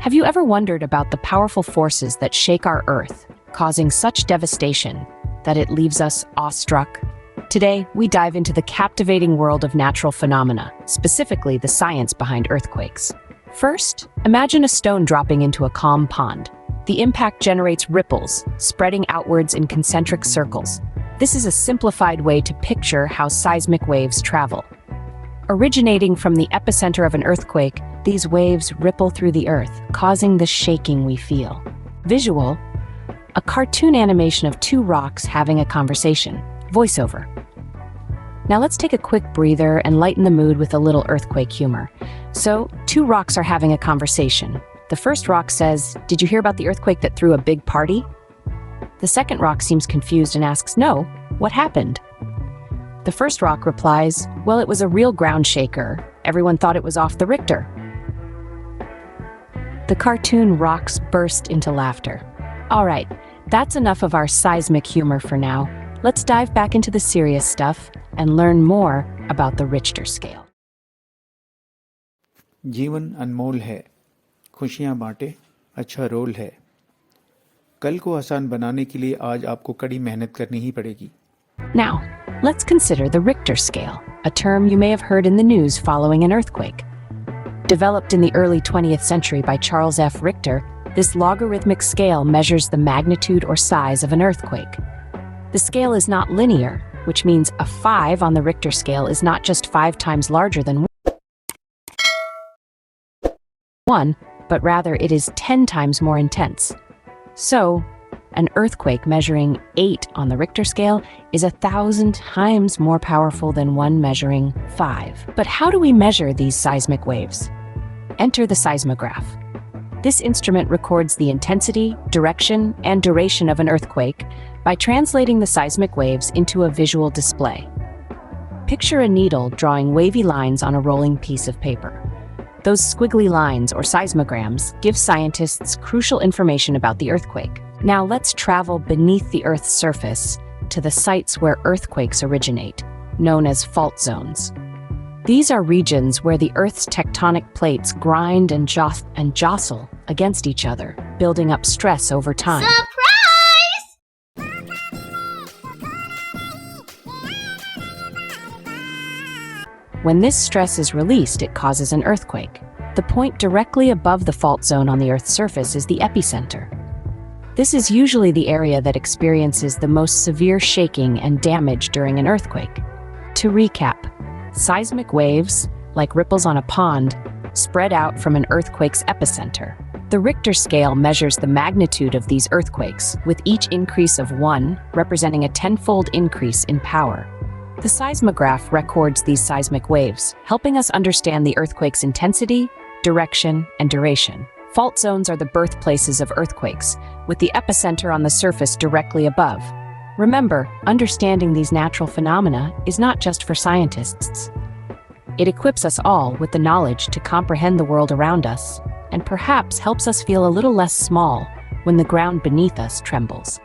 Have you ever wondered about the powerful forces that shake our Earth, causing such devastation that it leaves us awestruck? Today, we dive into the captivating world of natural phenomena, specifically the science behind earthquakes. First, imagine a stone dropping into a calm pond. The impact generates ripples, spreading outwards in concentric circles. This is a simplified way to picture how seismic waves travel. Originating from the epicenter of an earthquake, these waves ripple through the earth, causing the shaking we feel. Visual: a cartoon animation of two rocks having a conversation. Voiceover: now let's take a quick breather and lighten the mood with a little earthquake humor. So, two rocks are having a conversation. The first rock says, "Did you hear about the earthquake that threw a big party?" The second rock seems confused and asks, "No, what happened?" The first rock replies, "Well, it was a real ground shaker. Everyone thought it was off the Richter." The cartoon rocks burst into laughter. All right, that's enough of our seismic humor for now. Let's dive back into the serious stuff and learn more about the Richter scale. जीवन अनमोल है, खुशियाँ बांटे, अच्छा role है। कल को आसान बनाने के लिए आज आपको कड़ी मेहनत करनी ही पड़ेगी। Now, let's consider the Richter scale, a term you may have heard in the news following an earthquake. Developed in the early 20th century by Charles F. Richter, this logarithmic scale measures the magnitude or size of an earthquake. The scale is not linear, which means a 5 on the Richter scale is not just 5 times larger than 1, but rather it is 10 times more intense. So, an earthquake measuring 8 on the Richter scale is 1,000 times more powerful than one measuring 5. But how do we measure these seismic waves? Enter the seismograph. This instrument records the intensity, direction, and duration of an earthquake by translating the seismic waves into a visual display. Picture a needle drawing wavy lines on a rolling piece of paper. Those squiggly lines, or seismograms, give scientists crucial information about the earthquake. Now let's travel beneath the Earth's surface to the sites where earthquakes originate, known as fault zones. These are regions where the Earth's tectonic plates grind and jostle against each other, building up stress over time. When this stress is released, it causes an earthquake. The point directly above the fault zone on the Earth's surface is the epicenter. This is usually the area that experiences the most severe shaking and damage during an earthquake. To recap, seismic waves, like ripples on a pond, spread out from an earthquake's epicenter. The Richter scale measures the magnitude of these earthquakes, with each increase of 1 representing a 10-fold increase in power. The seismograph records these seismic waves, helping us understand the earthquake's intensity, direction, and duration. Fault zones are the birthplaces of earthquakes, with the epicenter on the surface directly above. Remember, understanding these natural phenomena is not just for scientists. It equips us all with the knowledge to comprehend the world around us, and perhaps helps us feel a little less small when the ground beneath us trembles.